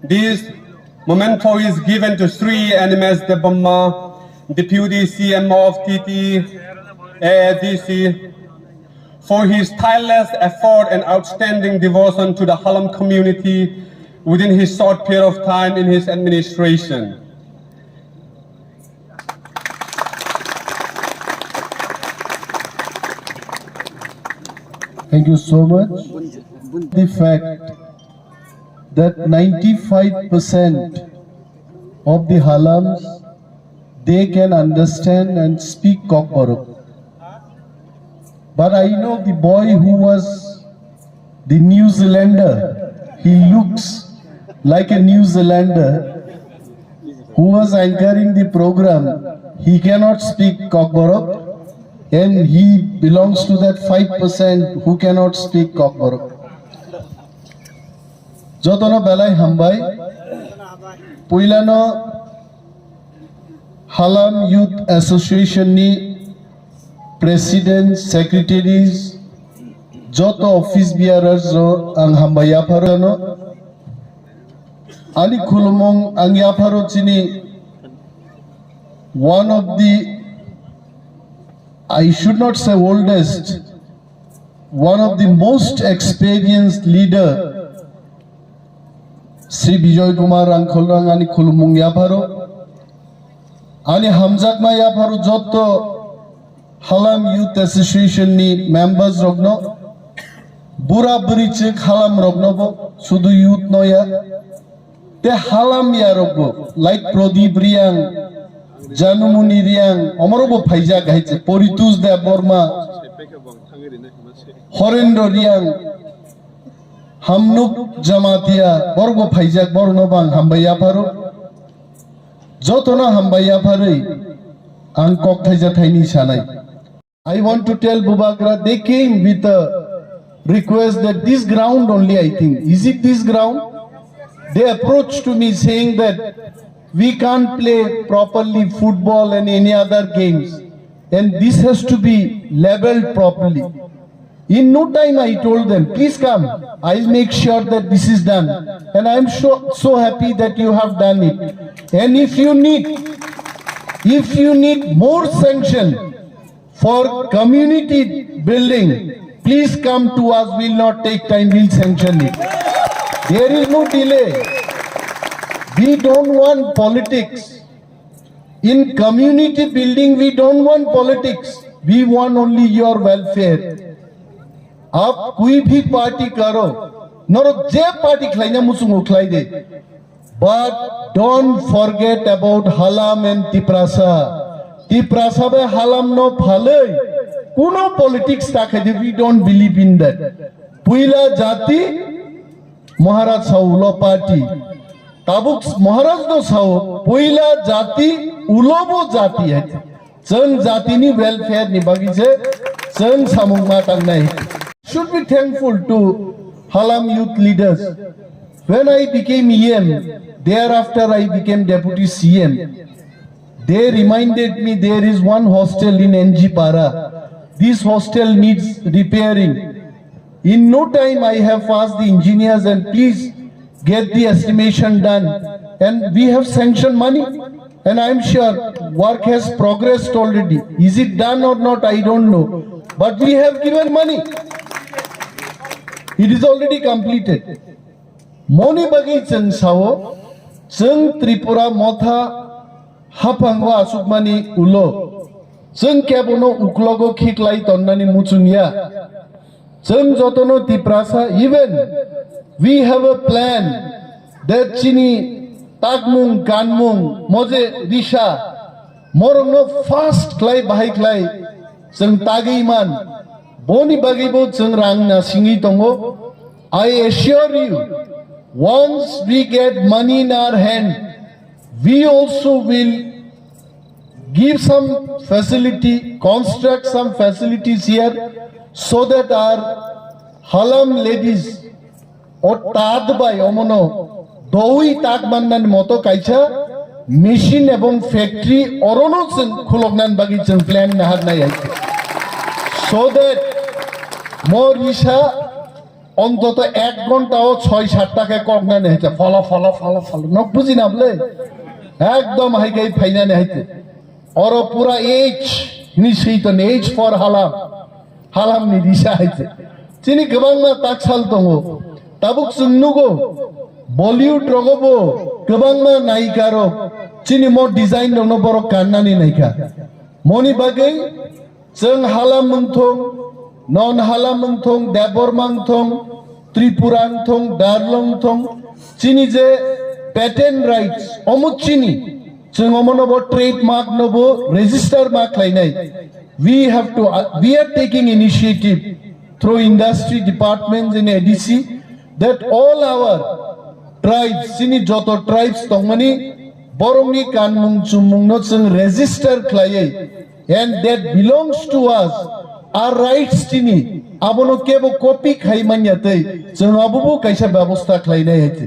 This memento is given to Sri Animesh Debbarma, Deputy CMO of TT AADC, for his tireless effort and outstanding devotion to the Halam community within his short period of time in his administration. Thank you so much. The fact that 95% of the Halams, they can understand and speak KOKBOROK. But I know the boy who was the New Zealander, he looks like a New Zealander who was anchoring the program. He cannot speak KOKBOROK, and he belongs to that 5% who cannot speak KOKBOROK. Jotono belai hambai, Puilano Halam Youth Association ni President, Secretaries, Joto Office Bearers ro ang hambaya parano, Ali Kulumong ang yaparo chini, one of the, I should not say oldest, one of the most experienced leader, Sri Bijoy Kumar Angkholrang ani Kulumung yaparo, ani Hamzakma yaparo joto Halam Youth Association ni members rogno, Bura Burichik Halam rogno bo, sudu youth no ya, te Halam ya rogbo, like Pradeep Riang, Janumuni Riang, Omorobo Paija Gaiche, Poritus Debbarma, Horendo Riang, Hamnuk Jamatia, Borgo Paijak Bornobang, Hambaya Paro, Jotona Hambaya Pare, and Koktaja Tiny Shanai. I want to tell Bubagra, they came with a request that this ground only, I think. Is it this ground? They approached to me saying that we can't play properly football and any other games, and this has to be leveled properly. In no time I told them, please come, I'll make sure that this is done. And I'm so happy that you have done it. And if you need more sanction for community building, please come to us, we'll not take time, we'll sanction it. There is no delay. We don't want politics. In community building, we don't want politics. We want only your welfare. आप कोई भी party करो, नरो जे party खलाइना मुसुंगो खलाई दे, but don't forget about Halam and TRIPURA. TRIPURA be Halam no phale, kuno politics takhe de, we don't believe in that. Puila jati, Maharaj Saulo party. Tabuk Maharaj no Sau, Puila jati, ulobo jati hai. Chang jati ni welfare ni bagi je, chang samung matang nahi. Should be thankful to Halam youth leaders. When I became EM, thereafter I became Deputy CM. They reminded me there is one hostel in NG Para. This hostel needs repairing. In no time I have asked the engineers and please get the estimation done. And we have sanctioned money. And I am sure work has progressed already. Is it done or not, I don't know. But we have given money. It is already completed. Moni bagi cheng sao, cheng Tripura motha hapangwa asukmani ulo, cheng kebono uklogo khiklai tonnani muchunya, cheng jotono Tiprasa. Even we have a plan that chini tagmung kanmung moje risha morongno fast klai bahai klai cheng tageiman. Boni bagibo cheng rang na singi tongo. I assure you, once we get money in our hand, we also will give some facility, construct some facilities here, so that our Halam ladies or tad by omono doi tagmannan moto kaicha machine ebong factory orono cheng khulognan bagi cheng plan nahar nai, so that more isha অন্তত 1 ঘন্টাও 6-7 টাকায় ককনা নেইছে ফলা ফলা ফলা ফলা knock বুঝি না বলে একদম হাইগাই ফাইনা নেইতে और पूरा एज निश्चित एज फॉर हालाम हालाम नि दिशा आइছে চিনি गोबां मा ताकसाल दङ ताबुक सुन्नुगो बलिउड रगबो गोबां मा नायिकारो चिनि म डिजाइन दङ बर कान्नानि नायिका मनि बागै जों हालाम मुंथं नन हालाम मुंथं देबरमा मुंथं त्रिपुरा मुंथं दार्लं मुंथं चिनि जे पेटेंट राइट्स अमुक चिनि जों अमनबो ट्रेडमार्क नबो रजिस्टर मार्क लायनाय we are taking initiative through industry departments in ADC that all our tribes sini joto tribes tongmani borongni kanmung chumung no जों register khlaiye and that belongs to us our rights tini abono kebo copy khai manyate जों abubu kaisa ব্যবস্থা khlainai haite